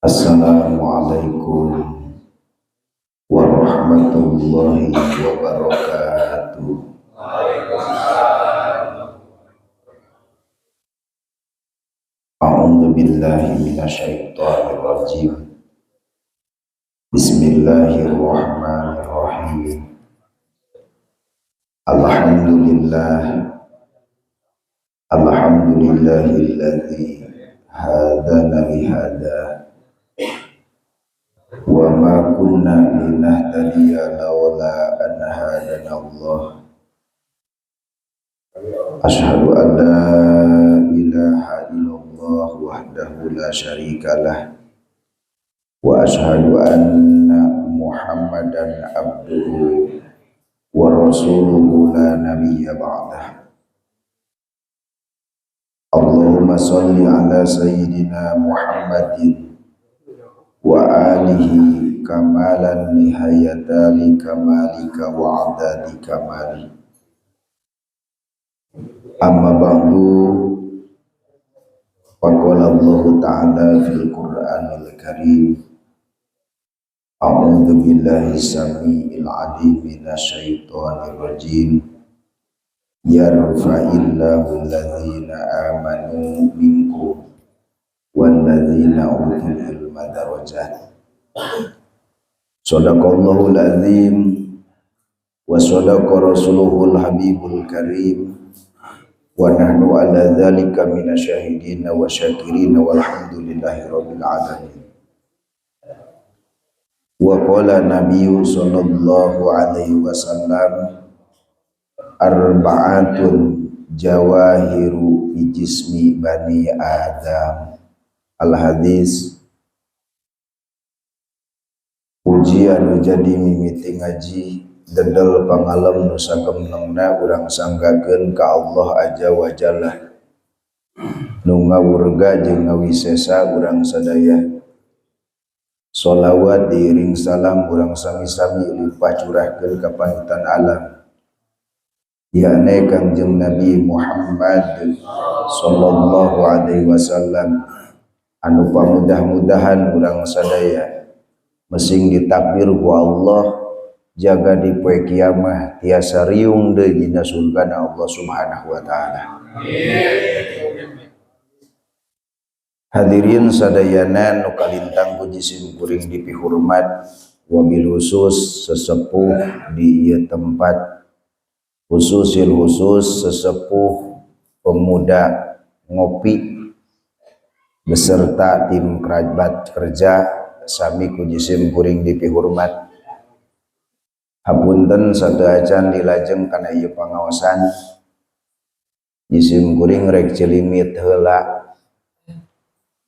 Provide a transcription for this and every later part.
Assalamualaikum warahmatullahi wabarakatuh. A'udzu billahi minasyaitonir rajim. Bismillahirrahmanirrahim. Alhamdulillahilladzi hadana lihada wa ma kunna linahtadiya laula an hadana Allah. Asyhadu an la ilaha illallah wahdahu la syarikalah wa asyhadu anna Muhammadan abduhu wa rasuluhu la nabiyya ba'dah. Allahumma salli ala sayyidina Muhammadin wa alihi kamalan nihayatali kamalika wa adadi kamali. Amma ba'du, faqala Allah ta'ala fil Qur'anil Karim, a'udzu billahi samii'il 'aliim minasyaitonir rajiim. Yarfa'illahu alladzina amanu minkum walladzina utul ilma darajat. Shadaqallahul azim wa shadaqa rasuluhul habibul karim wa nahnu ala dzalika minasyahidin wa syakirin walhamdulillahi rabbil alamin. Wa qala nabiyyu sallallahu alaihi wasallam, arba'atun jawahiru fi jismi bani Adam. Al-hadis. Ujian jadi mimiti ngaji dedel pangalem nu sagemnengna urang sanggakeun ka Allah Azza wa Jalla, nu ngawurga jeung ngawisesa urang sadaya. Sholawat diiring salam urang sami-sami limpah curahkeun ka panutan alam, yakni Kangjeng Nabi Muhammad sallallahu alaihi wasallam, anu pamudah-mudahan urang sadaya mesing ditakdir ku Allah jaga di poe kiamah tiasa riung deui dina surgana Allah Subhanahu wa taala. Hadirin sadayana nu kalintang puji simkuring dipihormat, wabil khusus sesepuh di ieu tempat, khusus sesepuh pemuda ngopi beserta tim kerabat kerja sami ku jisim kuring dipihormat. Hapunten sadaacan dilajeng kana ieu pangaosan, jisim kuring rek celimit heula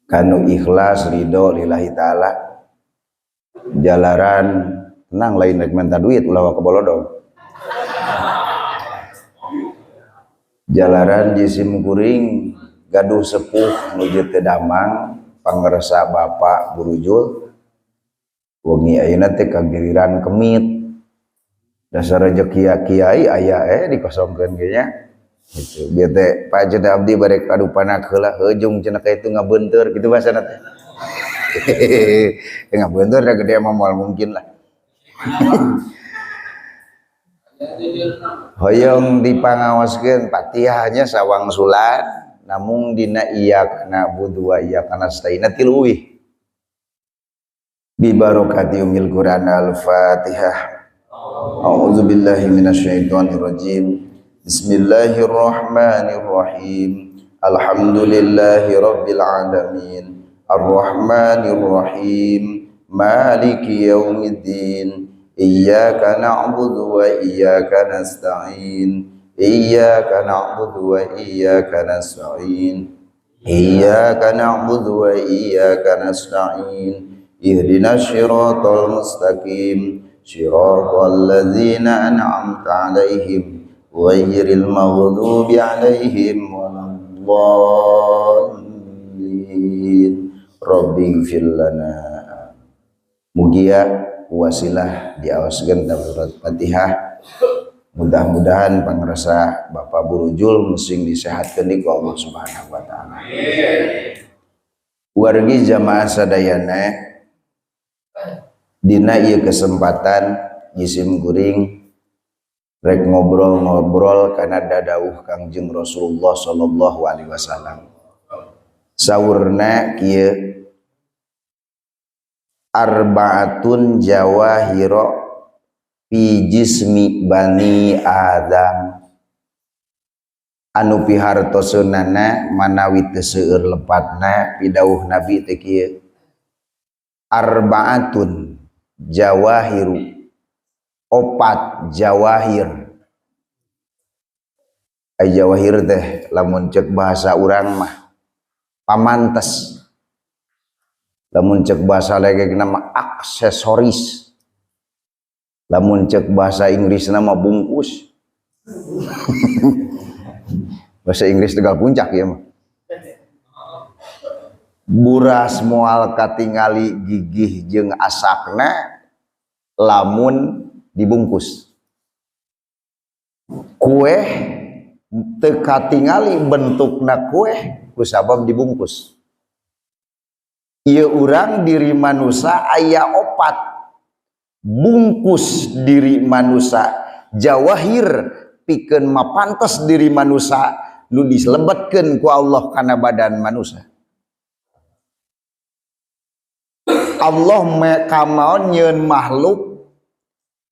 kanu ikhlas ridho lillahi ta'ala, jalaran tenang lain rek minta duit ulah kebolodog. Jalaran jisim kuring gaduh sepuh nuju teu damang pangresa bapak burujul wengi ayeuna teh kagiliran kemit, dasar rezeki kiai aya dikosongkeun ge nya gitu. Bieu teh pajeun abdi barek adu panak heula heujung cenah ka itu ngabeunteur kitu basana teh. Ngabeunteur da gede mah moal mungkin lah. Hoyong dipangaoskeun Fatihahnya sawang sulat namung dina iyyaka na'budu wa iyyaka nasta'in tiluwih bi barokati umil Qur'an al-Fatihah. A'udzu billahi minasyaitonir rajim. Bismillahirrahmanirrahim. Alhamdulillahi rabbil alamin. Arrahmanir rahim. Maliki yaumiddin. Iyyaka na'budu wa iyyaka nasta'in. Iyyaka na'budu wa iyyaka nasta'in. Iyyaka na'budu wa iyyaka nasta'in. Ihdinas siratal mustaqim. Shiratal ladzina an'amta 'alaihim ghairil maghdubi 'alaihim waladdallin. Rabbighfir lana. Mugia wasilah diaoskeun surat Fatihah Mudah-mudahan pangrasa Bapak Burujul musing disehatkan di Allah Subhanahu wa taala. Wargi jamaah sadayana dina ieu kesempatan nyisim kuring rek ngobrol-ngobrol kana dadauh Kangjeng Rasulullah sallallahu alaihi wasallam. Saurna kieu arba'atun jawahiro fi jismi bani Adam anu pihartoseunana manawi teu seueur lepatna pidawuh Nabi teh kieu arba'atun jawahiru opat jawahir. Ai jawahir teh lamun ceuk bahasa urang mah pamantes, lamun ceuk bahasa legegna mah aksesoris, lamun cek bahasa Inggris nama bungkus. Bahasa Inggris tegal puncak ya mah. Buras moal katingali gigih jeung asakna lamun dibungkus. Kue teu katingali bentukna kue kusabab dibungkus. Ieu urang diri manusia aya opat bungkus diri manusia jawahir pikeun mapantes diri manusia nu diselebetkeun ku Allah kana badan manusia. Allah kamaon nyeun makhluk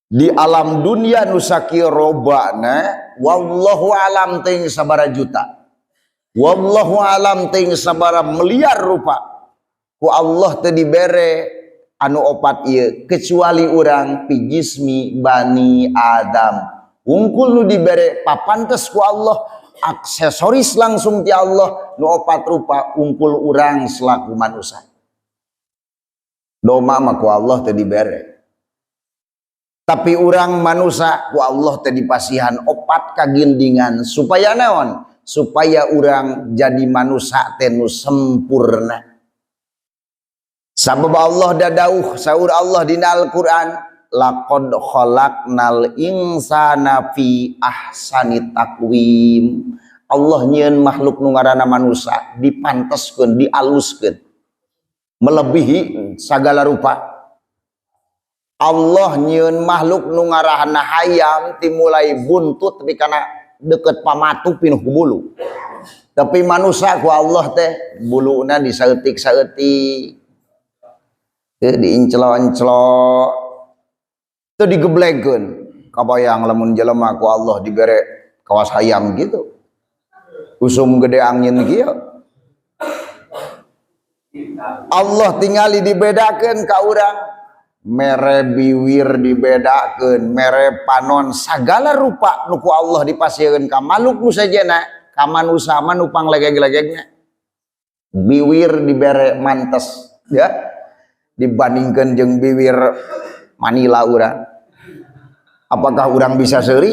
di alam dunia nu sakieu robana wallahu alam teuing sabara juta, wallahu alam teuing sabara miliar rupa ku Allah teu dibere anu opat ieu kecuali urang pijismi bani Adam wungkul nu dibere papantes ku Allah aksesoris langsung ti Allah nu opat rupa wungkul urang selaku manusia. Doma mah ku Allah teu dibere, tapi urang manusia ku Allah teu dipasihan opat kagindingan supaya naon? Supaya urang jadi manusia teh nu sempurna. Sabab Allah dadauh saur Allah dina Al-Qur'an laqad khalaqnal insana fi ahsani taqwim. Allah nyieun makhluk nu ngaranna manusia dipanteskeun dialuskeun melebihi sagala rupa. Allah nyieun makhluk nu ngaranna hayam timulai buntut tapi kana deket pamatu pinuh ku bulu. Tapi manusia ku Allah teh buluna disaeutik-saeutik diincelo-encelo teu digeblegkeun. Kabayang lamun jelema ku Allah dibere kawas hayam gitu usum gede angin kieu Allah tingali dibedakeun ka urang mere biwir dibedakeun mere panon sagala rupa nu ku Allah dipasieun ka makhluk nu sajena ka manusia mah nu panglegeg-legegna biwir dibere mantes ya dibandingkan jeung biwir Manila urang. Apakah urang bisa seuri?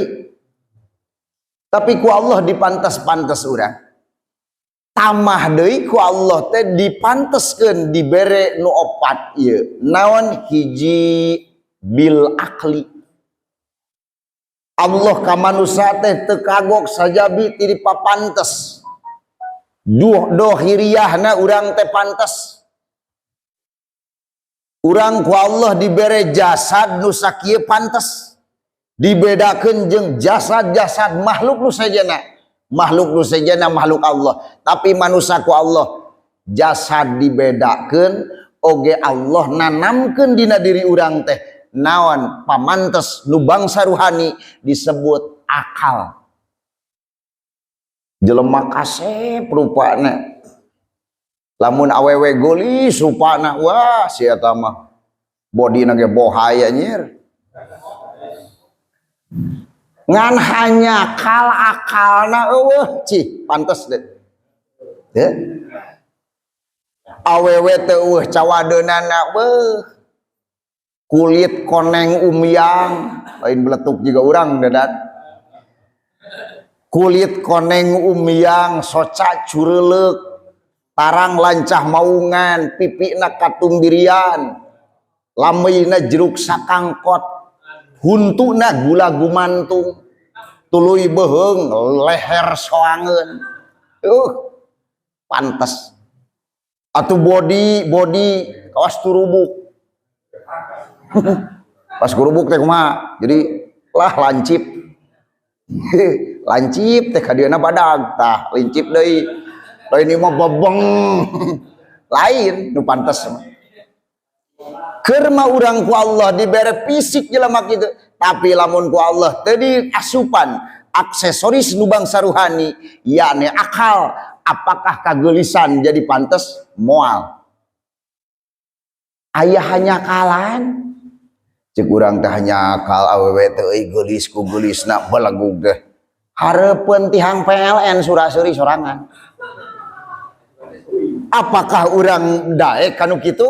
Tapi ku Allah dipantes-pantes urang. Tamah deui ku Allah teh dipanteskeun dibere nu opat ieu. Naon? Hiji bil akli. Allah ka manusia teh teu kagok sajabi ti dipapantes. Dohiriyahna urang teh pantes. Urang ku Allah dibere jasad nu sakieu pantes dibedakeun jeung jasad-jasad makhluk nu sajana makhluk Allah. Tapi manusia ku Allah jasad dibedakeun oge Allah nanamkeun dina diri urang teh naon pamantes nu bangsa ruhani disebut akal. Jelema kasep rupana lamun awewe geulis rupana wah si eta mah bodina ge bohaya nyir ngan hanya kal akalna eueuh cih pantes deh ya awewe teh eueuh cawadeunana beuh kulit koneng umyang lain beletuk juga urang dadat kulit koneng umyang soca cureulek tarang lancah maungan pipina katumbirian lameuna jeruk sakangkot huntuna gula gumantung tuluy beheung leher soangeun pantes atuh body kawas turubuk pas kurubuk teh kumaha jadi lah lancip lancip teh kadieuna badag tah lincip deui ini mah bebeng lain nu pantes keur mah urang ku Allah dibere fisik jelema kitu tapi lamun ku Allah teu diasupan aksesoris nu bangsa ruhani yakni akal apakah kageulisan jadi pantes moal aya hanya kalan cek urang teh hanya akal awewe teh euy geulis ku geulisna belegug teh hareupeun tihang PLN sura-suri sorangan apakah urang daek kanu kitu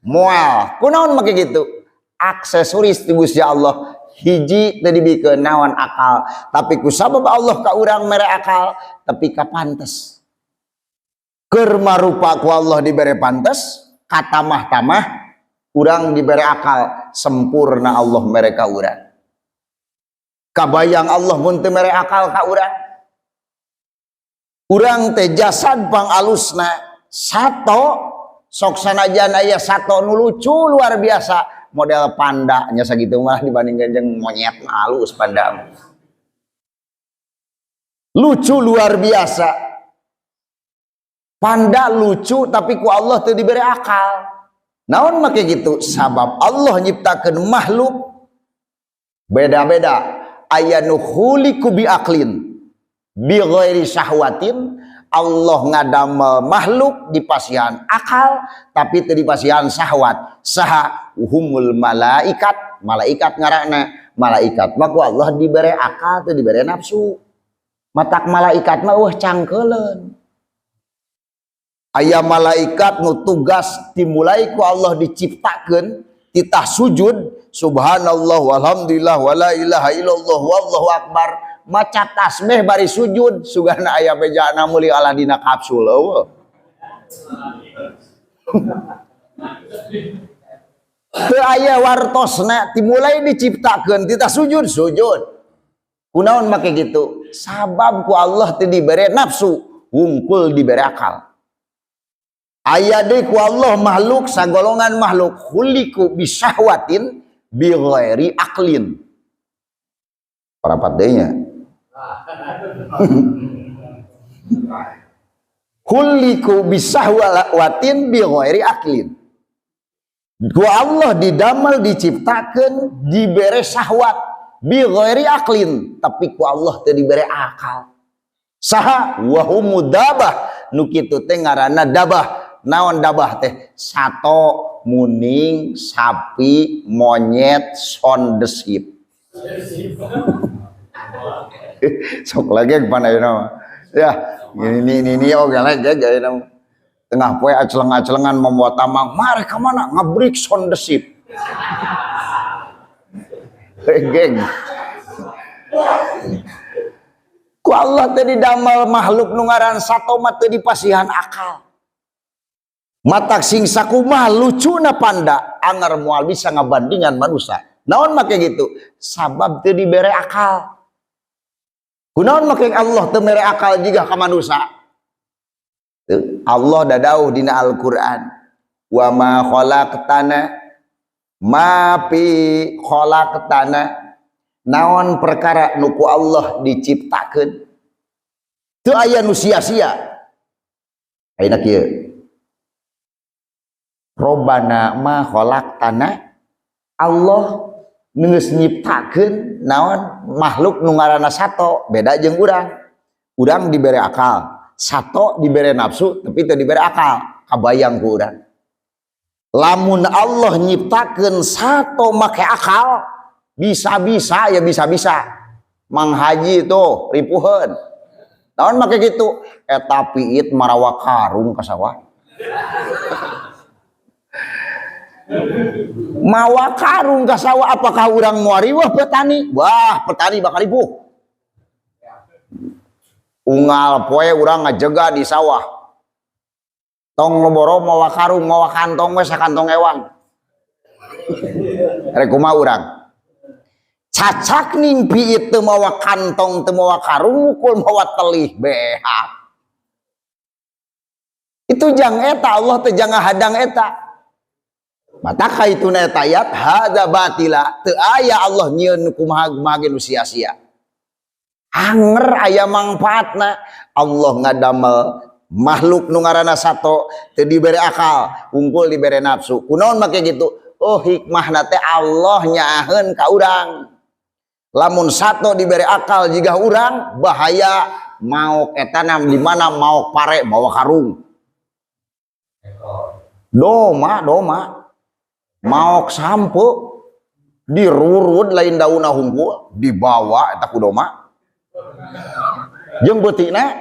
moal kunaon make gitu aksesoris ti Gusti Allah hiji teu dibikeun naon akal tapi ku sabab Allah ka urang mere akal tapi ka pantes keur marupa ku Allah dibere pantes katamah-tamah urang dibere akal sempurna Allah mere ka urang kabayang Allah mun teu mere akal ka urang teh jasad pangalusna sato sok sanajan aya sato nu lucu luar biasa model panda nya sagitu mah dibandingkeun jeung monyet halus panda lucu luar biasa panda lucu tapi ku Allah teu diberi akal naon make gitu sabab Allah nyiptakeun makhluk beda-beda aya nu khuliqu bi aqlin bi ghairi syahwatin Allah ngadamel makhluk di pasihan akal tapi teu di pasihan syahwat saha humul malaikat malaikat ngaranna malaikat mah ku Allah dibere akal teu dibere nafsu matak malaikat mah cangkeuleun aya malaikat nu tugas dimulai ku Allah diciptakeun titah sujud subhanallah walhamdulillah wala ilaha illallah wallahu akbar maca tasbih bari sujud sugana aya bejana meuli ala dina kapsul eueuh teu aya wartosna dimulai diciptakeun titah sujud kunaon make gitu sabab ku Allah teu dibere nafsu wungkul dibere akal aya deui ku Allah makhluk sagolongan makhluk khuliqu bisyahwatin bi ghairi aqlin parapat deui nya khuliqu bisyahwatin bi ghairi aqlin ku Allah didamel diciptakeun dibere syahwat bi ghairi aqlin tapi ku Allah teu dibere akal saha wa humudabah nu kitu teh ngaranna dabah naon dabah teh sato muning sapi monyet sondesip sok lagi pandayeuna ya ini oge lagi ayeuna tengah poe aceleng-acelengan membuat tamang mari ka mana ngabrik sondesip geng ku Allah teh didamel makhluk nu ngaran sato mah teu dipasihan akal matak sing sakumaha lucuna panda anger moal bisa ngabandingan manusia naon make gitu sabab teu dibere akal kunaon make Allah teu mere akal jiga ka manusia Allah dadauh dina Al-Qur'an wa ma khalaqtana ma fi khalaqtana naon perkara nu ku Allah diciptakeun teu aya nu sia-sia ayeuna kieu Robbana ma khalaqtana Allah geus nyiptakeun naon makhluk nu ngaranna sato beda jeung urang dibere akal sato dibere nafsu tapi teu dibere akal kabayang ku urang lamun Allah nyiptakeun sato make akal bisa-bisa ya bisa-bisa Mang Haji tuh ripuheun naon make kitu eta piit marawa karung ka sawah mawa karung ka sawah apakah urang moal riweuh petani wah petani bakal ripuh unggal poe urang ngajega di sawah tong loboro mawa karung mawa kantong we sakantong ewang rek kumaha urang cacak nimpi itu mawa kantong teu mawa karung mukul mawa telih behak. Itu jang eta Allah teu jang hadang eta. Mata kaituna eta ayat hadza batila teu aya Allah nyieun kumaha ge nu sia-sia. Anger aya manfaatna. Allah ngadamel makhluk nu ngaranna sato teu dibere akal, unggul dibere nafsu. Kunaon make gitu? Oh hikmahna teh Allah nyaaheun ka urang. Lamun sato dibere akal jika urang bahaya maok etana di mana maok pare bawa karung. Doma maok sampo dirurud lain daunna hungkul dibawa eta ku doma. Jeung beutina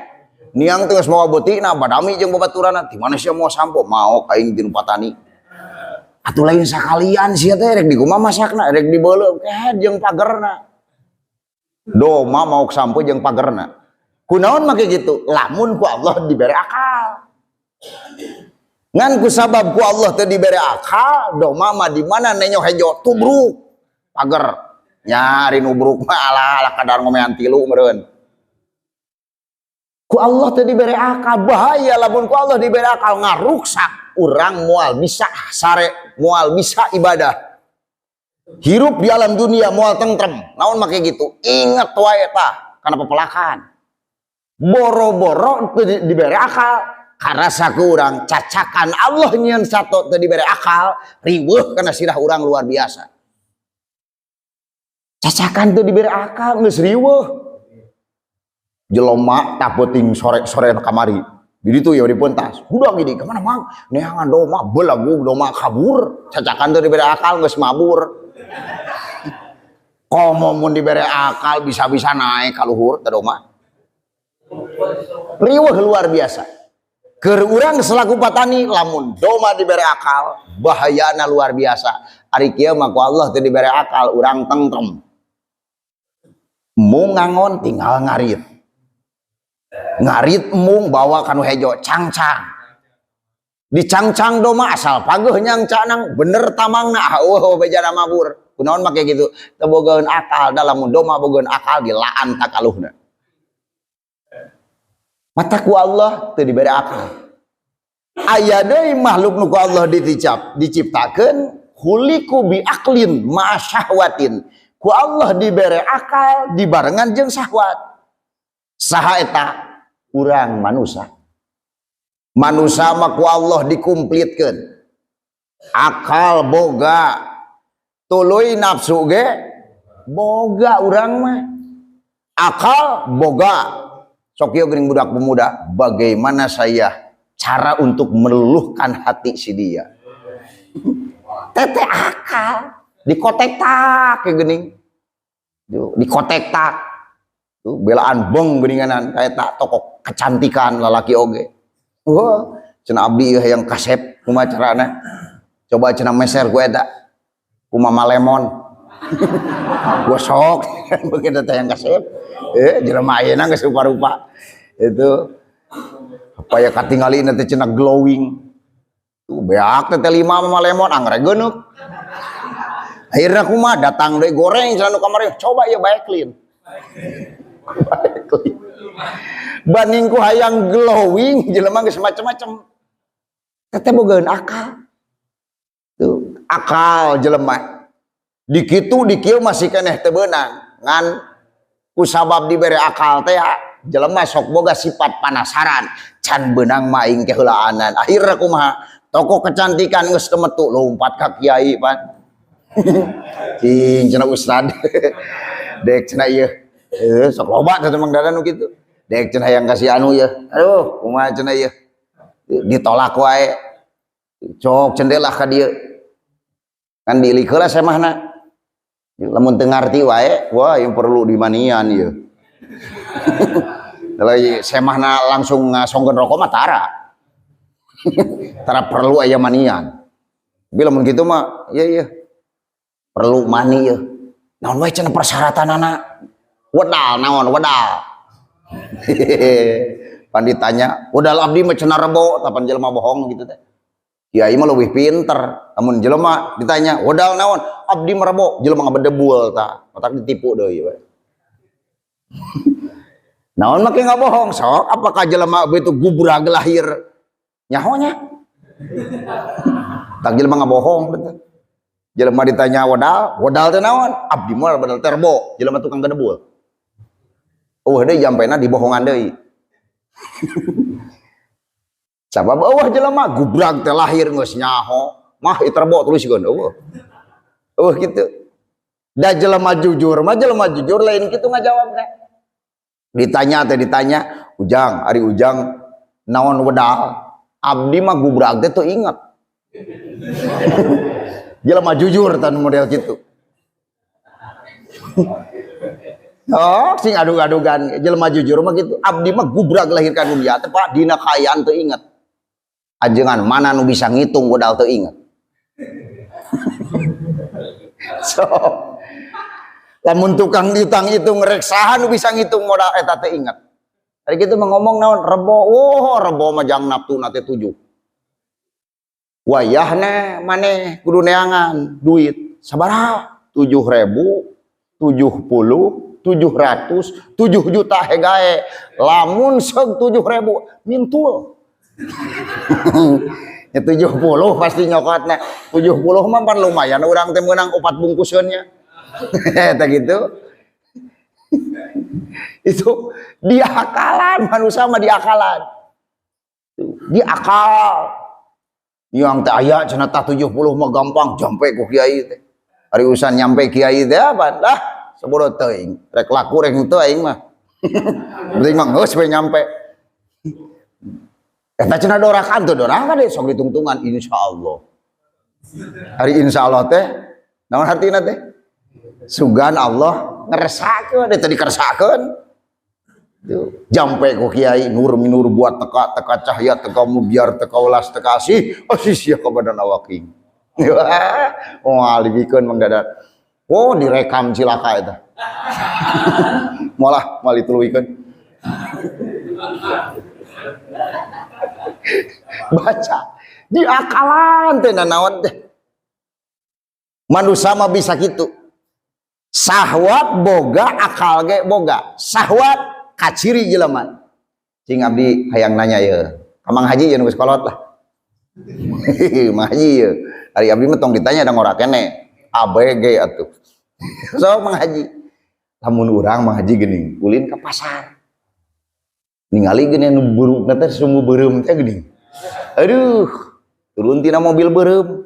niang geus mawa beutina badami jeung babaturanna ti mana sia mau sampo maok aing tinu patani. Atuh lain sakalian sia teh rek di kumaha masakna rek dibeuleuh keh jeung pagerna. Doma maok sampo jeung pagerna. Kunaon make gitu? Lamun ku Allah dibere akal. Ngan ku sabab ku Allah teu dibere akal, doma mah di mana nenyo hejo tubruk pager. Nyari nubruk mah ala kadar ngomean tilu meureun. Ku Allah teu dibere akal bahaya lamun ku Allah dibere akal ngaruksak urang moal bisa sare, moal bisa ibadah. Hirup di alam dunia moal tentrem. Naon make gitu? Ingat wae tah kana pepelakan. Boro-boro teu dibere akal karena sakurang cacakan Allah nyieun sato teu dibere akal, riweuh kana sirah urang luar biasa. Cacakan teu dibere akal geus riweuh. Jelema tak penting sore-sore kamari. Jadi tuh ya dipentas. Udah gini kemana mang? Neangan doma belagu doma kabur. Cacakan teu dibere akal geus mabur. Komo mun dibere akal bisa-bisa naik ka luhur teh doma. Riweuh luar biasa. Keur urang selaku patani lamun doma dibere akal bahayana luar biasa. Ari kieu mah ku Allah teu dibere akal urang tentrem. Mung ngangon tinggal ngarit. Ngarit mung bawa kanu hejo cangcang. Dicangcang doma asal pageuh nyangcanang bener tamangna bejana mabur. Kunaon make gitu? Teu bogaeun akal dalam doma bogaeun akal dilaan takaluhna. Mata ku Allah teu dibere akal. Aya deui makhluk nu ku Allah diciptakeun khuliqu bi aqlin ma syahwatin. Ku Allah dibere akal dibarengan jeung syahwat. Saha eta? Urang manusia. Manusia mah ku Allah dikumplitkeun. Akal boga, tuluy nafsu ge boga urang mah. Akal boga. Sok ieu geuning budak pemuda, bagaimana saya cara untuk meluluhkan hati si dia. Tete akal dikotek-tak ke geuning. Dikotek-tak. Tuh belaan beng geuninganan kayak tak toko kecantikan lalaki oge. Wah, cenah abdi yang kasep kumaha carana? Coba cenah meser ku eta. Kumaha lemon. Gua sok begitu teh yang kasep. Jelema ayeuna geus rupa-rupa. Itu apa ya katinggalina teh cenah glowing. Tuh beak teh 5 mah lemon anggrek geuneuh. Akhirna kumaha datang deui goreng cenah nu kamari. Coba ya bae clean. Banding ku hayang glowing jelema geus macem-macem. Teh bogaeun akal. Tuh, akal jelema. Di kitu di kieu masih keneh teu beunang. Ngan ku sabab dibere akal teh jelema sok boga sifat panasaran. Can beunang mah aing keheulaanan. Akhirna kumaha? Toko kecantikan geus teu metu lompat ka kiai pan. Cing cenah ustad. Dek cenah ieu. Sok loba teh Mang Dadan nu kitu. Dek cenah hayang kasih anu ya. Aduh, kumaha cenah ieu? Ditolak wae. Cok cendelah ka dieu. Kan diilik heula semahna. Lamun teu ngarti wae, wah yang perlu dimanian ieu. Kalau semahna langsung ngasongkeun rokok mah tara. Tara perlu aya manian. Tapi lamun kitu mah ieu perlu mani ieu. Naon wae cenah persyaratanana? Wedal naon wedal. Pan ditanya, wedal abdi mah cenah rebo, tapan jelema bohong gitu teh. kiai mah leuwih pinter. Amun jelema ditanya modal naon, abdi merebo, jelema ngabedebul tah otak ditipu deui we. Naon make ngabohong sok, apakah jelema itu gubrag lahir nyahonya? Tak jelema ngabohong betul. Jelema ditanya modal teh naon? Abdi mah modal terbo, jelema tukang gedebul. Deui jampena dibohongan deui. Sabab jelema gubrag teh lahir geus nyaho, mah ieu terbo tuliskeun kitu. Da jelema jujur lain kitu ngajawabna. Ditanya, Ujang, ari Ujang naon wedal? Abdi mah gubrag teh teu inget. Jelema jujur tan model gitu. Sing adug-adugan jelema jujur mah gitu. Abdi mah gubrag lahir ka dunya teh Pak dina kaayaan teu inget. Ajengan mana nu bisa ngitung modal teu inget. So, lamun tukang dihitung rek saha nu bisa ngitung modal eta teh inget. Ari kitu mah ngomong naon rebo. Rebo mah jang naptuna teh 7. Wayahna maneh kudu neangan duit sabaraha? 7.000, 70, 700, 7 juta hegae. Lamun seug 7.000 mintul. Ya 70 pasti nyokotna. 70 mah pan lumayan urang teh meunang 4 bungkuseunnya. Eta gitu. Itu diakalan, manusia mah diakalan. Diakal. Yang teh aya cenah 70 mah gampang jampe ku kiai teh. Ari urusan nyampe kiai teh apa? Dah sabodo teuing. Rek laku rek henteu aing mah. Penting mah geus we nyampe. Eta cenah dorakan deh sok ditungtungan insyaallah. Hari insyaallah teh naon artina teh? Sugan Allah ngeresakeun teh dikeresakeun. Jampe ku kiai nur minur buat teka cahaya teka biar teka ulas teka asih sia kepada awaking. Alibikeun Mang Dadan. Direkam cilaka eta. Moal dituluikeun. Baca diakalan teh naon teh. Manusia mah bisa kitu. Sahwat boga, akal ge boga. Sahwat kaciri jelema. Cing abdi hayang nanya ya. Kamang Haji yang geus kolot lah. Mang Haji ya. Ari abdi mah tong ditanya da ngora kene. ABG atuh. So Mang Haji. Lamun urang Mang Haji geuning ulin ka pasar. Ningali geuning nu burukna teh sungguh beureum teh geuning. Aduh, turun tina mobil beureum.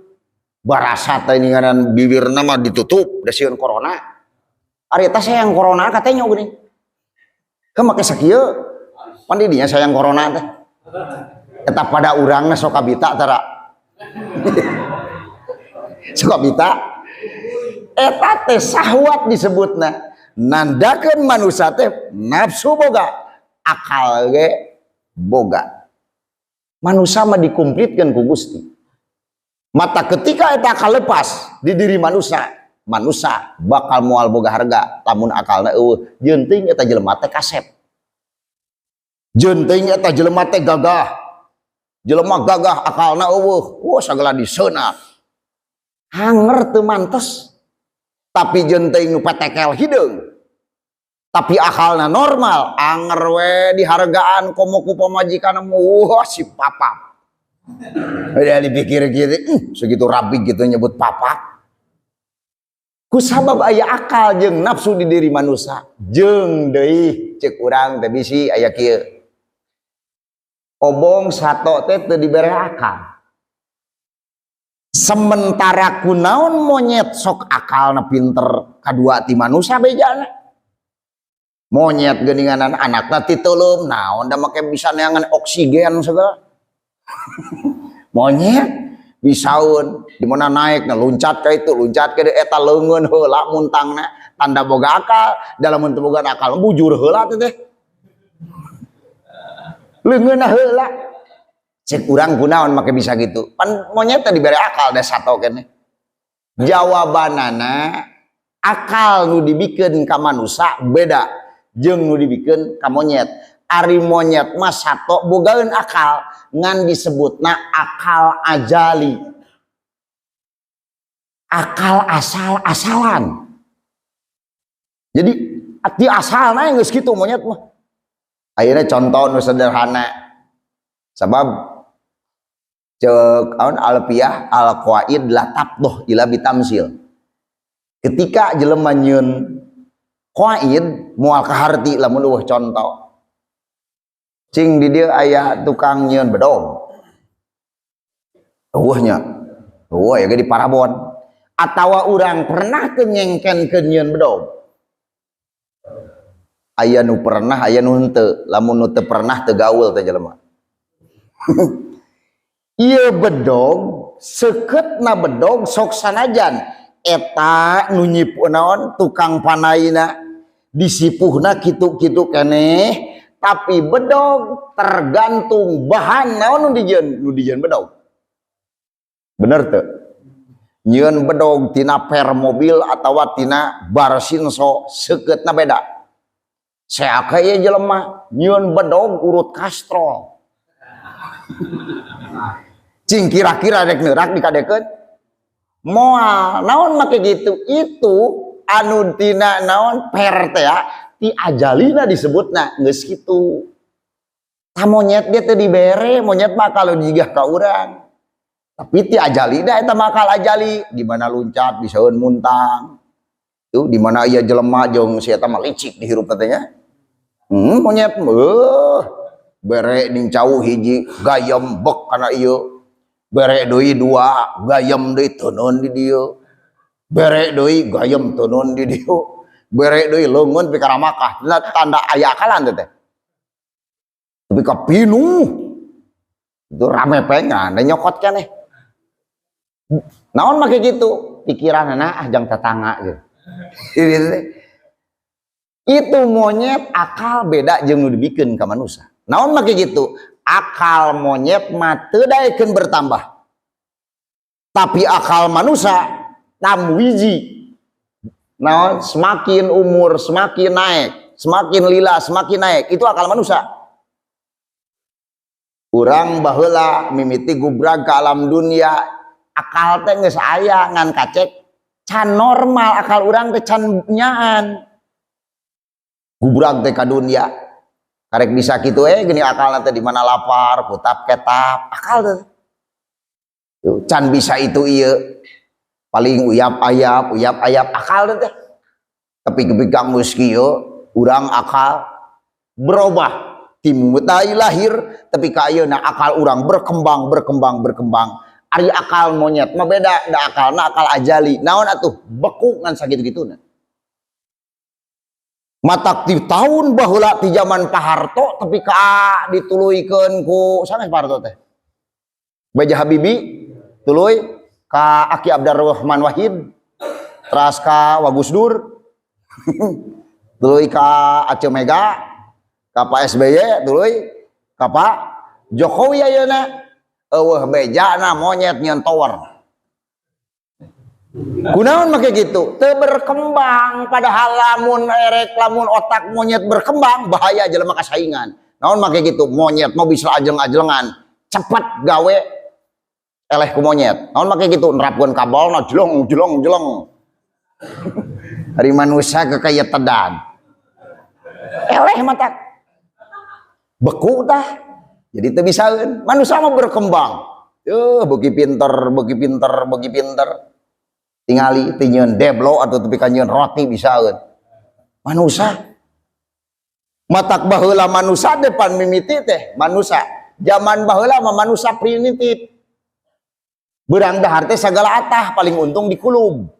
Barasa teh ninganan bibirna mah ditutup da sieun corona. Ari eta sayang corona katanya geuning. Kan make sakieu pandi dinya sayang corona teh. Eta pada urangna sok kabita tara. Sok kabita. Eta teh sahwat disebutna. Nandakeun manusia teh nafsu boga, akal ge boga. Manusia mah dikumplitkeun ku Gusti. Mata ketika eta akal lepas di diri manusia bakal moal boga harga lamun akalna eueuh. Jeunting eta jelema teh kasep. Jeunting eta jelema teh gagah. Jelema gagah akalna eueuh. Sagala diseuna. Hanger teu mantes. Tapi jeunting nu petekel hideung. Tapi akalna normal, anger we dihargaan komo ku pamajikan si papap. Udah dipikir gitu, segitu rapi gitu nyebut papap. Kusabab aya akal jeung nafsu di diri manusia. Jeung deui ceuk urang teh bisi aya kieu. Obong sato teh teu dibere akal. Sementara kunaon monyet sok akalna pinter kadua ti manusia bejana. Monyet geuninganan anakna ti teuleum naon da make bisa neangan oksigen segala. Monyet bisaun di mana naik na loncat ka itu loncat ke eta leungeun heula muntangna tanda boga akal dalam teu boga akal bujur heula teh leungeunna heula cek urang kunaon make bisa gitu pan monyet teh dibere akal da sato keneh jawabanana akal nu dibikeun ka manusia beda jeung nu dibikeun ka monyet ari monyet mah sato bogaeun akal ngan disebutna akal ajali, akal asal-asalan. Jadi di asalna geus kitu monyet mah. Ayeuna contoh nu sederhana. Sabab cek alfiah al-qawaid la tabdoh ila bitamsil. Ketika jelema nyieun qawaid moal kaharti lamun eueuh contoh. Cing di dieu aya tukang nyieun bedog. Eueuhnya. Eueuh ya di Parabon. Atawa urang pernah teu ngengkenkeun nyieun bedog. Aya nu pernah, aya nu henteu. Lamun nu teu pernah teu gaul teh jelema. Ieu bedog, sekeutna bedog sok sanajan eta nu nyipu naon tukang panaina disipuhna kitu-kitu keneh, tapi bedog tergantung bahan naon nu dijieun bedog. Bener teu? Nyieun bedog tina per mobil atawa tina bar sinso sekeutna beda. Seaka ieu jelema nyieun bedog urut kastrol. Cing kira-kira rek neurak dikadekeun moal naon make gitu itu anu tina naon per teh ya ti ajalina disebutna geus kitu. Ta monyet dia teh dibere monyet mah kalau digigah ka urang. Tapi ti ajalina eta makal ajali di mana luncat bisaeun muntang. Tuh di mana ieu jelema jeung si eta mah licik dihirup teh nya. Monyet bere ning cauh hiji gayem bek kana ieu. Bere deui dua gayem deui teuneun di dieu. Bere deui gayem teuneun di dieu. Bere deui leungeun pi ka ramakah. Tanda aya akalan teh. Tapi ka pinuh. Itu rame pengan, da nyokot keneh. Naon make gitu? Pikiranna jang tetangga gitu. Itu monyet akal beda jeung nu dibikeun ka manusia. Naon make gitu? Akal monyet mah teu daekeun bertambah. Tapi akal manusia tamwiji. Naon semakin umur semakin naik, semakin lila semakin naik. Itu akal manusia. Urang baheula mimiti gubrag ka alam dunia, akal teh geus aya ngan kacek can normal akal urang teh can nyaan. Gubrag teh ka dunia. Karek bisa gitu gini akalna teh di mana lapar, kutap ketap, akal teh. Can bisa itu ieu. Paling uyap-ayap akal teh. Tapi ketika geus kieu, urang akal berubah. Timutai lahir, tapi ka ayeuna akal urang berkembang. Ari akal monyet mah beda, da akalna akal ajali. Naon atuh? Beku ngan sakitu-kituna. Matak di tahun baheula ti zaman Pak Harto tapi ka dituluykeun ku sanes Pak Harto teh. Baja Habibi tuluy ka Aki Abdurrahman Wahid, teras ka Wagus Dur. Tuluy ka Aceh Mega, ka Pak SBY tuluy ka Pak Jokowi ayeuna. Eueuh bejana monyet nyieun tower. Kunaon make gitu? Teu berkembang padahal lamun otak monyet berkembang bahaya jelema kasaingan. Naon make gitu? Monyet mau bisa ajeng-ajengan, cepet gawe eleh ku monyet. Naon make gitu? Nerapkeun kabelna jelong. Hari manusia ke kaya tedan. Eleh mata. Beku tah. Jadi teu bisaeun. Manusia mau berkembang. Beuki pinter. Tingali nyieun deblo atau tepi ka nyieun roti bisaeun. Manusia matak baheula manusia depan mimiti teh manusia. Zaman baheula mah manusia primitif. Beurang dahar teh sagala atah paling untung di kulub.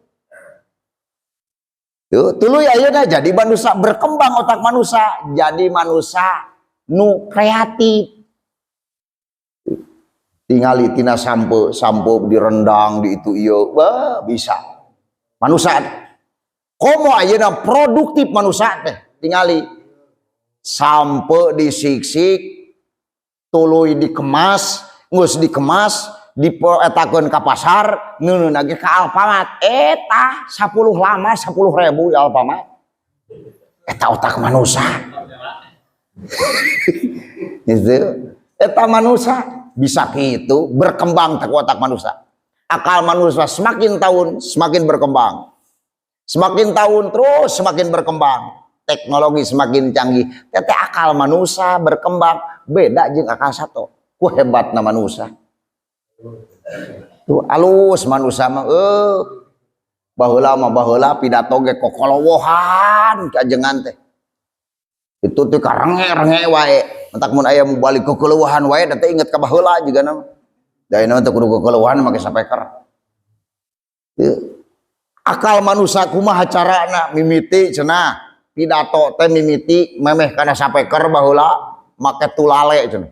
Tuluy ayeuna jadi manusia berkembang otak manusia, jadi manusia nu kreatif. Tingali tina sampo direndang di itu ieu bisa manusia komo ayeuna produktif manusia teh tingali sampo disiksik tuluy dikemas geus dikemas dietakeun ka pasar neuneun lagi ka Alfamart eta 10 lama 10.000 di Alfamart eta otak manusia Itu eta manusia bisa gitu berkembang teh otak manusia. Akal manusia semakin tahun semakin berkembang. Semakin tahun terus semakin berkembang. Teknologi semakin canggih. Tete akal manusia berkembang beda jeung akal satu. Ku hebatna manusia. Tuh alus manusia mah baheula pidato ge kokolowohan kajengan teh. Itu teh karenge-renge wae. Entak mun aya mu balik kokolowohan wae da teh inget ka baheula juga nama. Daina teh kudu kokolowohan make sapeker. Akal manusia kumaha carana mimiti cenah pidato teh mimiti memeh kana sapeker baheula make tulale cenah.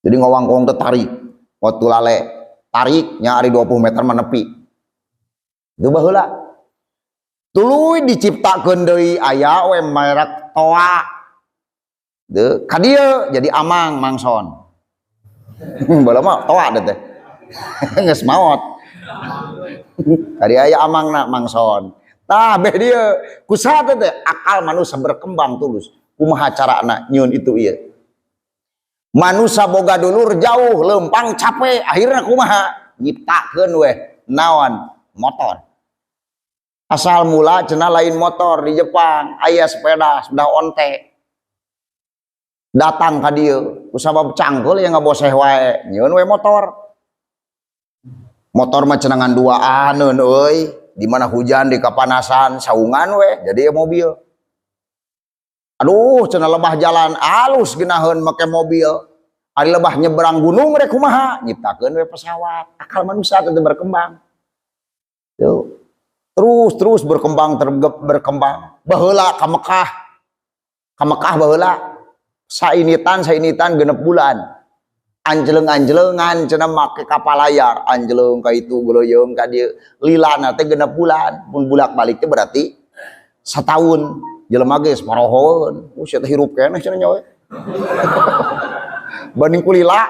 Jadi ngowang-ngowang teh tarik, tulale tarik nya ari 20 meter menepi. Itu baheula. Tuluy diciptakeun deui aya we merek toa. Deu ka dieu jadi amang mangson. Bala mah toa teh. Geus maot. Kari aya amangna mangson. Tah beh dieu kusaha teh akal manusia berkembang tulus. Kumaha carana nyieun itu ieu. Manusia boga dulur jauh lempang capek akhirnya kumaha nyiptakeun we naon motor. Asal mula cenah lain motor di Jepang aya sepeda onte datang ka dieu kusabab cangkeul yang ngaboseh wae nyieun we motor mah cenah ngan duaan euy di mana hujan di kapanasan saungan we jadi mobil. Aduh cenah lebah jalan alus geunaheun make mobil ari lebah nyebrang gunung rek kumaha nyiptakeun we pesawat. Akal manusia teh berkembang tuh terus berkembang baheula ka Mekah baheula sainitan 6 bulan anjleung-anjleungan cenah make kapal layar anjleung ka itu geuleung ka dieu lilana teh 6 bulan mun bulak-balik teh berarti setahun jelema ge parohoeun sia teh hirup keneh cenah nya we banding ku lila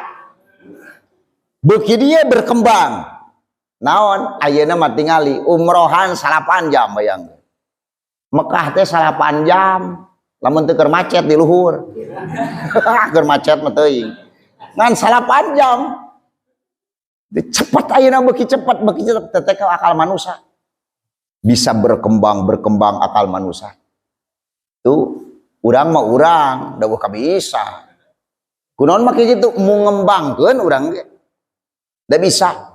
beuki dia berkembang. Naon ayeuna mah tingali umrohan 8 jam bayang. Mekah teh 8 jam. Lamun teu keur macet di luhur. Keur macet mah teuing. Ngan 8 jam. Cepet ayeuna beuki cepet teh akal manusia. Bisa berkembang akal manusia. Tuh urang mah urang dawuh ka bisa. Kunaon mah kitu mu ngembangkeun urang ge. Da bisa.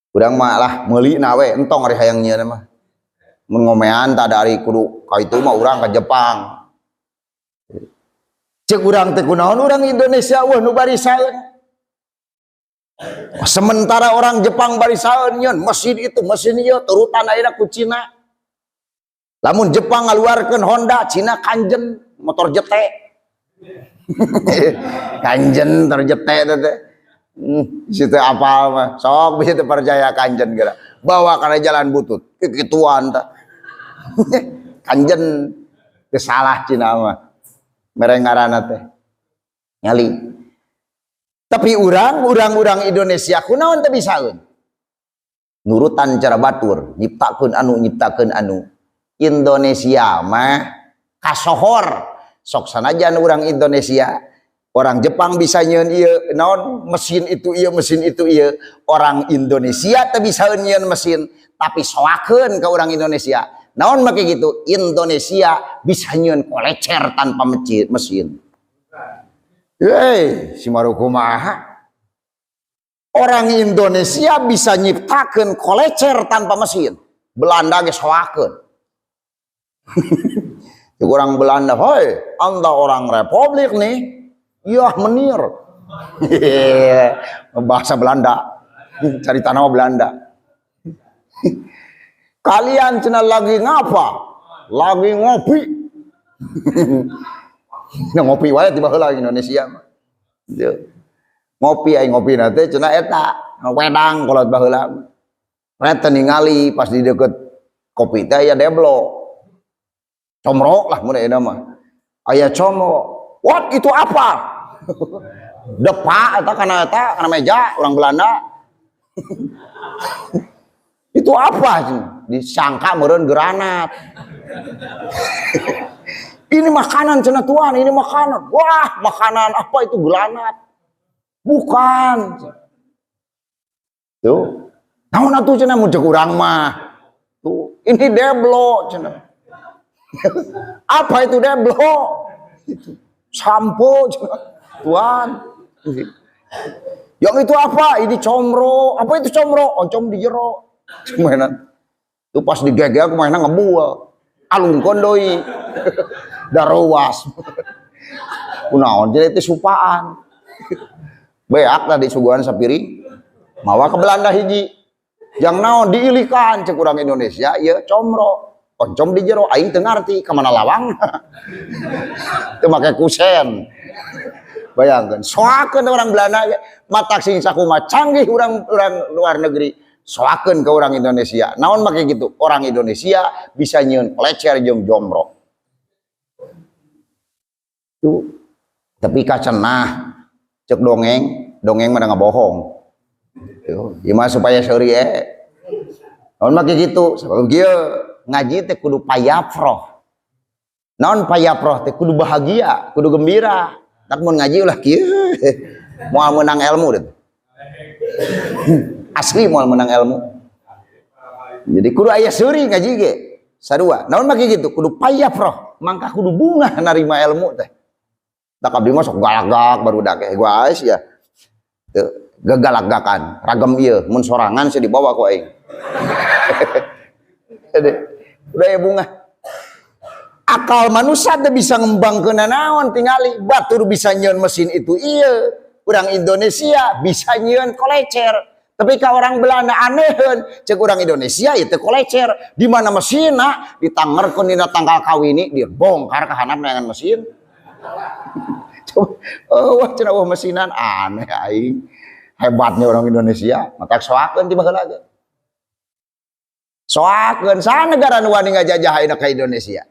Urang mah lah meuli na we entong ari hayang nyieun mah. Mun ngomean tak ada ari kudu ka itu mah urang ka Jepang. Cek urang teh kunaon urang Indonesia weuh nu bari saeun. Sementara orang Jepang bari saeun nyieun mesin itu mesin ieu turutan ayeuna ku Cina. Lamun Jepang ngaluarkeun Honda, Cina Kanjen motor jete. Kanjen terjete teh. Situ apal mah sok bisa percaya Kanjen geura bawa kana jalan butut kikituan tah Kanjen teu salah Cina mah mere ngaranna teh nyali tapi urang Indonesia kunaon teh bisaeun nurutan cara batur nyiptakeun anu Indonesia mah kasohor sok sanajan urang Indonesia. Orang Jepang bisa nyieun ieu naon mesin itu ieu orang Indonesia teh bisa nyieun mesin tapi soakeun ka orang Indonesia naon make gitu Indonesia bisa nyieun kolecer tanpa mesin. Si maru kumaha orang Indonesia bisa nyiptakeun kolecer tanpa mesin Belanda ge soakeun. Orang Belanda, hoi Anda orang Republik nih. Ya menir. Bahasa Belanda. Cari tanah Belanda. Kalian cenah lagi ngapa? Lagi ngopi. Ngopi wae tiba heula Indonesia mah. Ngopi aing ngopi teh cenah eta wedang kolot baheula. Eta ningali pas di deket kopi teh aya deblo. Comro lah mun eta mah. Aya comro. What itu apa? Depa eta kana meja orang Belanda. Itu apa sih? Disangka meureun granat. Ini makanan cenah tuan, ini makanan. Wah, makanan apa itu gelanat? Bukan. Tuh. Naon atuh cenah mun cek urang mah. Tuh, ini deblo cenah. Apa itu deblo? Itu sampo cenah. Tuan. Yang itu apa? Ini comro. Apa itu comro? Oncom di jero. Mainan. Itu pas digegek mainan ngebual. Alung kondoi. Daruas. Kunaon jadi itu supaan. Beak tadi suguhan sapiri. Mawa ke Belanda hiji. Yang naon diilikan cek urang Indonesia ieu comro. Oncom di jero aing teu ngarti ka mana lawang. Teu make kusen. Bayangkan, soakeun orang Belanda matak sing sakumaha canggih orang luar negeri. Soakeun ke orang Indonesia. Naon make gitu? Orang Indonesia bisa nyieun plecer jeung jomro. Tuh. Tapi kacenah cek dongeng mah ngabohong. Tuh, gimana supaya seuri naon make gitu? Sabab kieu ngaji teh kudu payafroh. Naon payafroh teh kudu bahagia, kudu gembira. Tak mun ngaji ulah kieu moal menang ilmu deh. Asli moal menang ilmu. Jadi kudu aya seuri ngaji ge. Sarua. Naon make gitu? Kudu payafroh, mangka kudu bunga narima ilmu teh. Tak abdi mah sok galak-galak barudak guys ya. Teu gegalak-gakan, ragam ieu mun sorangan sih dibawa ku aing. Udah ya bunga. Akal manusia teh bisa ngembangkeun naon tingali batur bisa nyieun mesin itu iya. Urang Indonesia bisa nyieun kolecer. Tapi ka orang Belanda aneheun cek urang Indonesia ieu teh kolecer. Di mana mesinna ditangerkeun dina tanggal kawini dia bongkar ka handap neangan mesin. Wah cenah mesinan aneh aing. Hebatnya orang Indonesia, matak soakeun ti baheula ge. Soakeun saha negara nu wani ngajajah ayeuna ka Indonesia.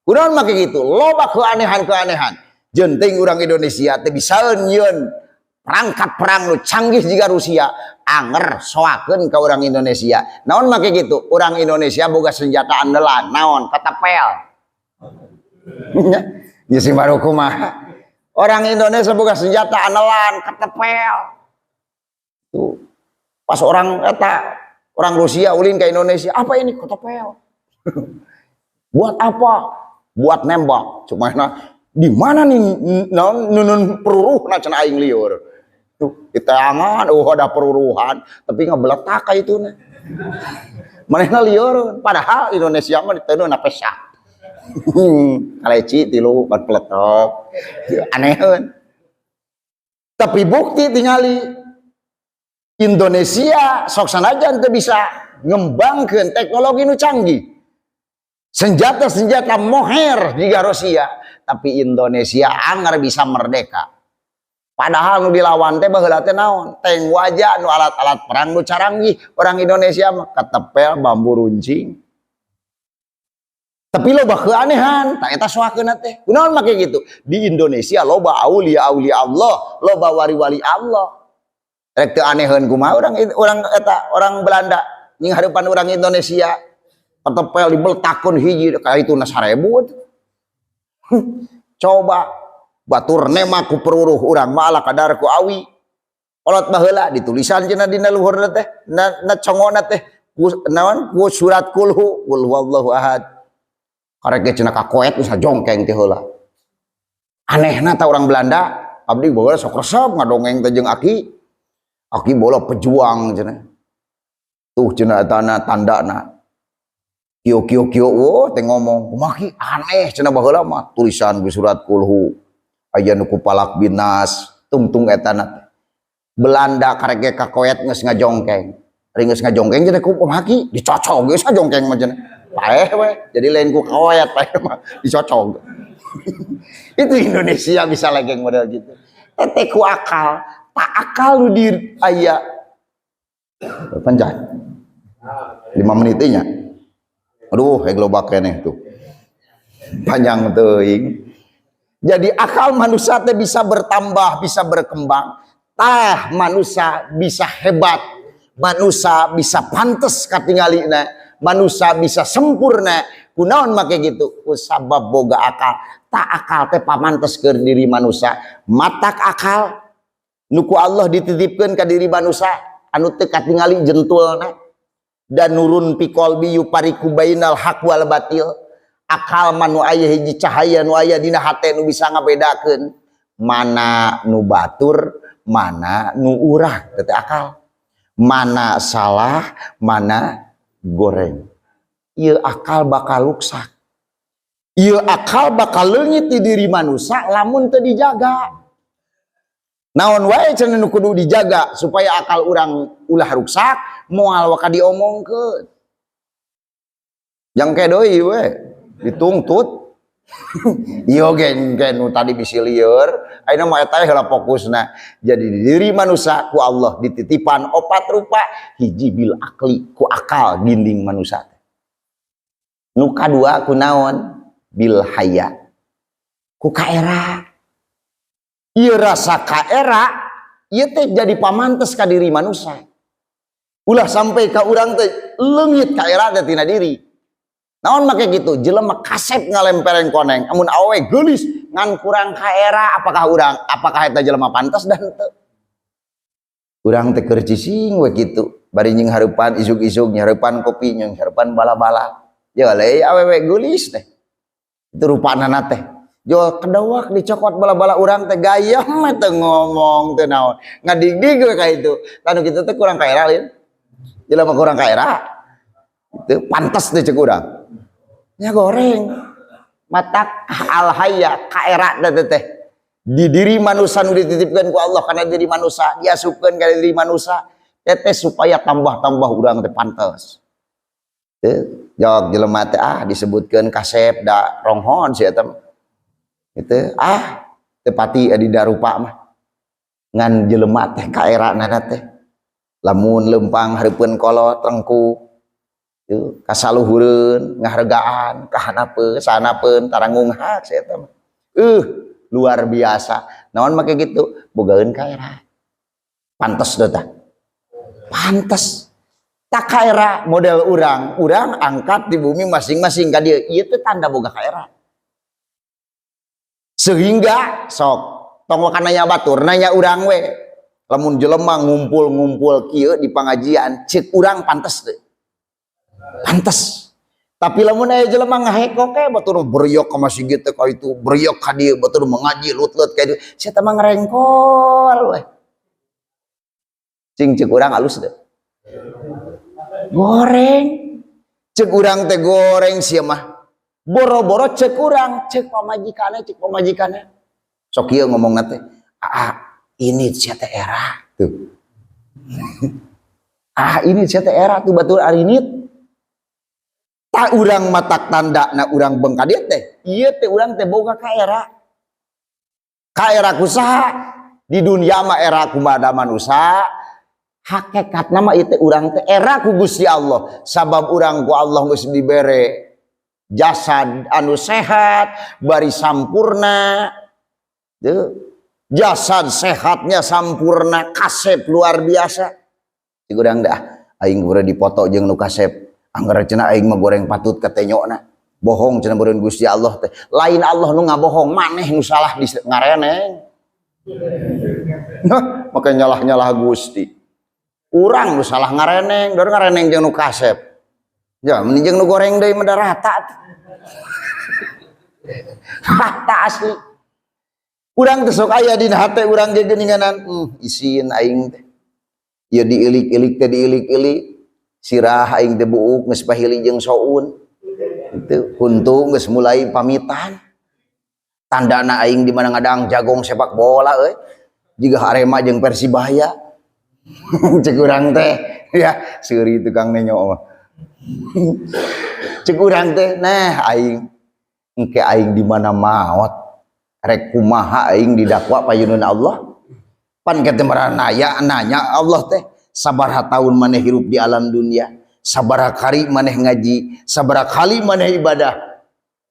Kunaon make gitu? Loba keanehan-keanehan. Jenting urang Indonesia teh bisa nyieun perangkat perang nu canggih jiga Rusia, anger soakeun ka urang Indonesia. Naon make gitu? Urang Indonesia boga senjata andalan, naon? Ketepel. Ya si baru kumaha. Orang Indonesia boga senjata andalan, ketepel. Tuh. Pas orang Rusia ulin ke Indonesia, apa ini ketepel? Buat apa? Buat nembak. Cuma di mana nih nunun peruruh na cenah aing lieur. Tuh, di tangan ada peruruhan, tapi ngabeletak ka itu na. Manehna lieur, padahal Indonesia mah diteunna pesah. Kaleci tilu 4 peletok. Aneheun. Tapi bukti tingali Indonesia sok sanajan teu bisa ngembangkeun teknologi nu canggih. Senjata-senjata moher juga Rusia, tapi Indonesia anggar bisa merdeka. Padahal nu dilawan teh baheula teh naon? Teng wajah nu alat-alat perang nu caranggih. Orang Indonesia mah ketepel bambu runcing. Tapi loba keanehan, tak eta soakeun teh. Kunaon make gitu? Di Indonesia loba aulia-aulia Allah, loba wali-wali Allah. Rek teu aneheun kumaha orang Belanda nying hareupan urang Indonesia. Ketepel dibeltakun hiji kayak itu na 1000. Coba batur nema ku peruruh urang malah kadar ku awi. Olot baheula ditulisan cenah dina luhurna teh na congona teh naon ku surat kulhu qul huwallahu ahad. Karek cenah ka koet bisa jongkeng teh heula. Anehna ta urang Belanda abdi baheula sok resep ngadongeng teh jeung aki. Aki bola pejuang cenah. Tuh cenah etana tandana. Kio teh ngomong kumaki aneh cenah baheula mah tulisan di surat kulhu aya nu kupalak binas tungtung etana Belanda karek ka koet geus ngajongkeng ringgeus ngajongkeng jadi kumaki dicocok geus ngajongkeng mah cenah paeh we jadi lain ku koet paeh mah dicocok. Itu Indonesia bisa legeng model gitu teh ku akal tak akal lu di aya panjang 5 menitnya. Aduh, globak keneh tuh. Panjang teuing. Jadi akal manusia teh bisa bertambah, bisa berkembang. Tah manusia bisa hebat. Manusia bisa pantes katingalina. Manusia bisa sempurna. Kunaon make gitu? Ku sabab boga akal. Tak akal teh pamantes keur diri manusia. Matak akal nuku Allah dititipkeun ka diri manusia anu teu katingali jentulna dan nurun fi qalbi yupariku bainal haq wal batil. Akal manu aya hiji cahaya nu aya dina hate nu bisa ngabedakeun mana nu batur, mana nu urang, teh akal. Mana salah, mana goreng. Ieu akal bakal luksak. Ieu akal bakal leungit di diri manusia lamun teu dijaga. Naon wae cenah nu kudu dijaga supaya akal urang ulah ruksak moal waka diomongkeun. Jang kedoi we ditungtut. Ieu gen nu tadi bisi lieur, ayeuna mah eta heula fokusna. Jadi di diri manusia ku Allah dititipan opat rupa, hiji bil akli ku akal ginding manusia. Nu kadua ku naon? Bil haya. Ku kaera. Ieu rasa kaera ieu teh jadi pamantes ka diri manusia. Ulah sampai ka urang teh leungit kaera teh tina diri. Naon make gitu? Jelema kasep ngalempereng koneng. Amun awewe geulis ngan kurang kaera, apakah eta jelema pantas dan teu? Urang teh keur cicing we kitu. Bari nying hareupan isuk-isuk nyareupan kopi nying hareupan bala-bala. Ya le awewe geulis teh. Itu rupana teh. Jo kedawak dicokot bala-bala urang teh gaya mah teu ngomong teu naon. Ngadigdig we ka itu. Tanu kitu teh kurang kaera lain. Jelema kurang kaera. Itu pantas teh ceuk urang. Ya goreng matak al hayya kaera teh di diri manusia nu dititipkeun ku Allah kana diri manusia diasupkeun ka diri manusia teh supaya tambah-tambah urang teh pantes teu jog jelema teh disebutkeun kasep da ronghon sia eta itu teu pati adi darupa mah ngan jelema teh kaerana teh lamun lempang hareupeun kolot rengku kasaluhureun ngahargaan kahanapeun sanapeun tarangung hak saya teh luar biasa. Naon make gitu bogaeun kaera pantes teh tah pantes tak kaera model urang angkat di bumi masing-masing ka dieu ieu teh tanda boga kaera sehingga sok tong nanya batur nanya urang we lamun jelema ngumpul-ngumpul kieu di pangajian ceuk urang pantes teu pantes. Tapi lamun aya jelema ngaheko ke batur beriok ka masjid teh ka itu beriok ka dieu batur mengaji lut-lut ka dieu sia teh mah ngarengkol we cing ceuk urang alus deh goreng ceuk urang teh goreng sia mah boro-boro ceuk urang ceuk pamajikane sok ieu ngomongna teh ini sia teh era tuh ini sia teh era tuh batur arinit tak urang matak tanda na urang beung ka dieu teh ieu teh urang teh boga kaera kusaha di dunia mah era kumada manusia hakikatna mah ieu teh urang teh era ku Gusti Allah sabab urang ku Allah geus dibere jasad anu sehat bari sampurna jasad sehatnya sampurna kasep luar biasa di urang dah aing gura dipoto jeung nu kasep anggar cenah aing mah goreng patut ka tenyona bohong cenah beureun Gusti Allah teh lain Allah nu ngabohong maneh nu salah di ngareneng maka nyalah Gusti urang nu salah ngareneng dor ngareneng jeung nu kasep ya mending jeung nu goreng deui mah rata rata asli urang teh sok aya dina hate urang ge geuninganan isin aing teh ieu diilik-ilik teh diilik-ilik sirah aing teh buuk geus pahili jeung soun itu huntu geus mulai pamitan tandana aing di mana ngadang jagong sepak bola euy jiga Arema jeung Persibaya ceuk urang teh ya seuri tukang nenyo mah ceuk urang teh nah aing engke aing di mana maot rek kumaha aing didakwa payeuneun Allah pan kitu mah nanya Allah teh sabaraha taun maneh hirup di alam dunia sabaraha kali maneh ngaji sabaraha kali maneh ibadah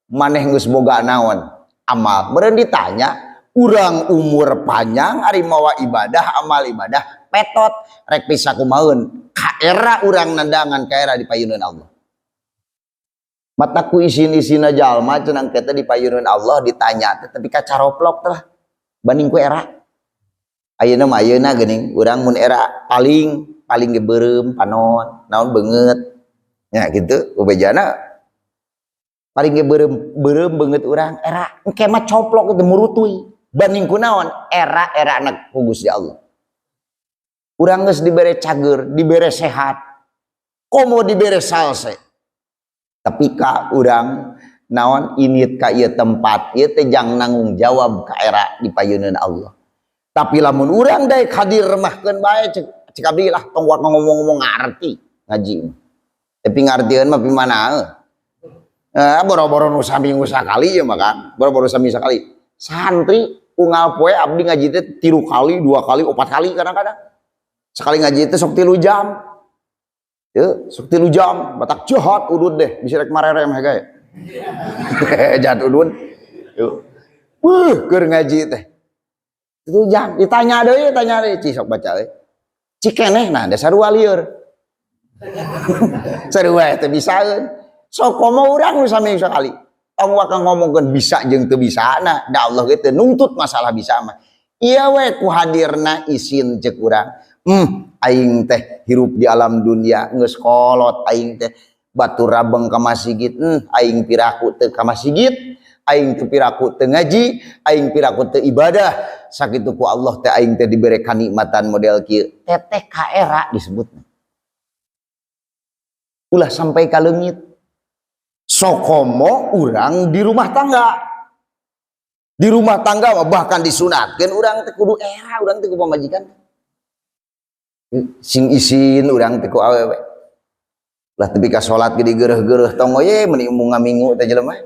maneh geus boga naon amal meureun ditanya urang umur panjang ari mawa ibadah amal ibadah petot rek pisah kumaheun kaera urang nandangan kaera di payeuneun Allah mataku isin-isina jalma cenang kita dipayuneun Allah ditanya tapi kacaroplok teh banding ku era ayeuna mah ayeuna geuning urang mun era paling ge beureum panon naon beungeut nya kitu ubejana paling ge beureum beungeut urang era engke mah coplok teh murutuy banding ku naon era anak ku Gusti Allah urang geus dibere cager dibere sehat komo dibere salse tapi ka urang naon init ka ieu tempat ieu teh jang nanggung jawab ka era dipayeuneun Allah tapi lamun urang daek hadir remahkeun bae cek abdi lah tong ngomong-ngomong ngarti ngaji tapi ngartieun mah pimanaeu boro-boro nu saminggu sakali ya mah kan boro-boro saminggu sakali santri unggal poe abdi ngaji teh 3 kali 2 kali 4 kali kadang-kadang sekali ngaji teh sok 3 jam. Ya, sok 3 jam, batak jahat udud deh, bisa rek marerem hega ya. Jahat udud. Yuk. Keur ngaji teh. 3 jam, ditanya deui, ci sok baca euy. Cikeneh nah da sarua lieur. Sarua teh bisaeun. Sok komo urang nu sami sakali. Tong wakang ngomongkeun bisa jeung teu bisana, da Allah ge teu nuntut masalah bisa mah. Ieu we ku hadirna isin ceuk urang. Aing teh hirup di alam dunia geus kolot aing teh batur rabeng ka masjid aing piraku teu ka masjid aing teu piraku teu ngaji aing piraku teu ibadah sakitu ku Allah teh aing teh dibere kanikmatan model kieu teteh ka era disebutna ulah sampai ka leungit sokomo urang di rumah tangga bahkan disunatkeun urang teh kudu era urang teh ku pamajikan sing isin urang teh ku awewe lah tepi ka salat ge digeureuh-geureuh tong oye meuni ngamingu teh jelema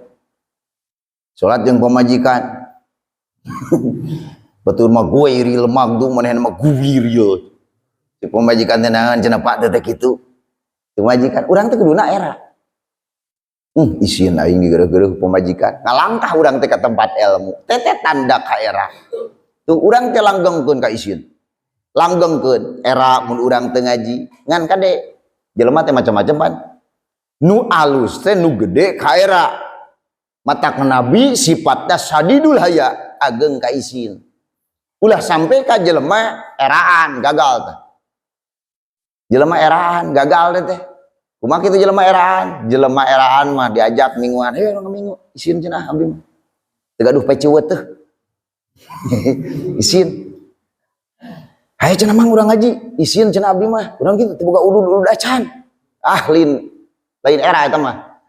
salat jeung pamajikan betul mah gue iri lemak tuh manehna mah guwir ye si pamajikan teh naon cenah Pak teh kitu pamajikan urang teh kuduna era isin aing digeureuh-geureuh pamajikan ngalangkah urang teh ka tempat ilmu teh tanda ka era tuh urang teh langgengkeun ka isin langgengkeun era mun urang teu ngaji ngan kade jelema teh macam-macam pan nu alus teh nu gede ka era matak nabi sifatna sadidul haya ageng ka isin ulah sampai ka jelema eraan gagal teh jelema eraan gagal teh kumaha kitu jelema eraan mah diajak mingguan urang minggu isin cenah abdi mah teu gaduh peceuweut teh isin hai cenah mang urang ngaji isin cenah abdi mah urang kitu teu boga udud acan lain era eta mah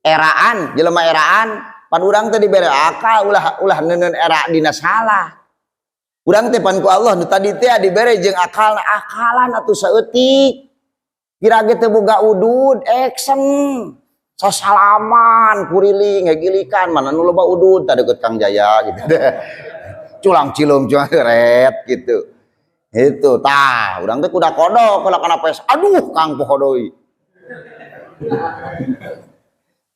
eraan jelema eraan pan urang teh dibere akal ulah neuneun era dina salah urang teh pan ku Allah nu tadi teh dibere jeung akalna akalan atuh saeutik kira ge teu boga udud action sasalaman kuriling ngagilikan mana nu loba udud tah deukeut Kang Jaya gitu culang cilung cuma ret gitu itu tah urang teh kuda kodok kalau kana pes aduh Kang poho deui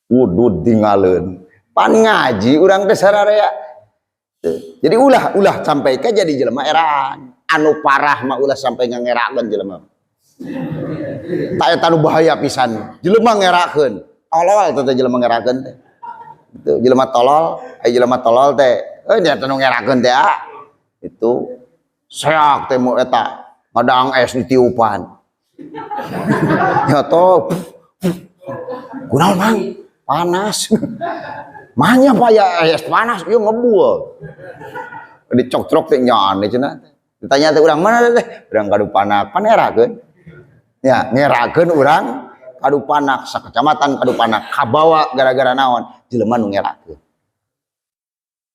udud tinggalin pan ngaji urang teh sararea jadi ulah sampai ka jadi jelema eraan anu parah mah ulah sampai ngangerakeun jelema tak eta nu bahaya pisan jelema ngerakeun tolol teh jelema ngerakeun teh itu jelema tolol teh nya teh nu ngerakeun teh itu seak teh mu eta ngadang es ditiupan ya toh kunaon mang panas mahnya paya es panas ieu ngebual dicok-cok teh nyan cenah ditanya teh urang mana teh urang Kadupanak pan ngerakeun ya ngerakeun urang Kadupanak sakecamatan Kadupanak kabawa gara-gara naon jelema nu ngerakeun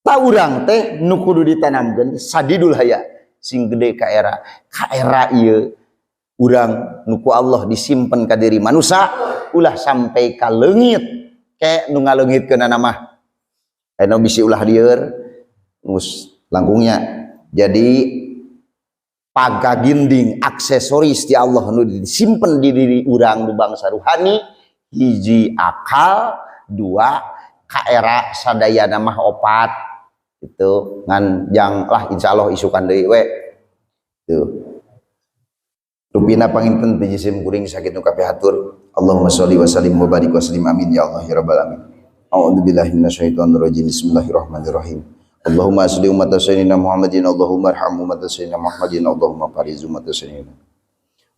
ta urang teh nu kudu ditanamkeun sadidul haya sing gede ka era ieu urang nu ku Allah disimpen ka diri manusia ulah sampai ka leungit ke nu ngaleungitkeunana mah anu bisi ulah lieur mus langkungnya jadi pagaginding aksesoris di Allah nu disimpen di diri urang nu bangsa ruhani hiji akal dua ka era sadayana mah opat itu ngan jang lah insyaallah isukan deui we tuh rupina panginten teh jisim kuring sakit nu kapihatur Allahumma sholli wa sallim wa barik wa sallim amin ya Allah ya rabbal alamin. A'udzu billahi minasyaitonir rajim. Bismillahirrahmanirrahim. Allahumma asli umat sayyidina Muhammadin, Allahumma arham umat sayyidina Muhammadin, Allahumma fariz umat sayyidina.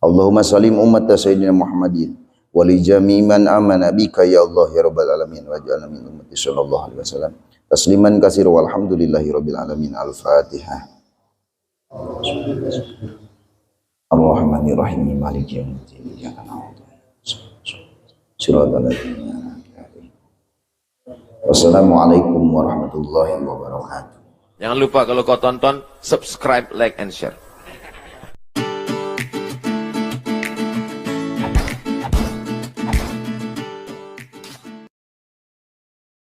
Allahumma salim umat sayyidina Muhammadin wa li jami' man amana bika ya Allah ya rabbal alamin waj'alna min ummati sallallahu alaihi wasallam. Tasliman katsira walhamdulillahi rabbil alamin. Al-Fatihah. Ar-Rahmanir Rahim Maliki yaumiddin. Iyyaka na'budu wa iyyaka nasta'in. Wassalamualaikum warahmatullahi wabarakatuh. Jangan lupa kalau kau tonton, subscribe, like, and share.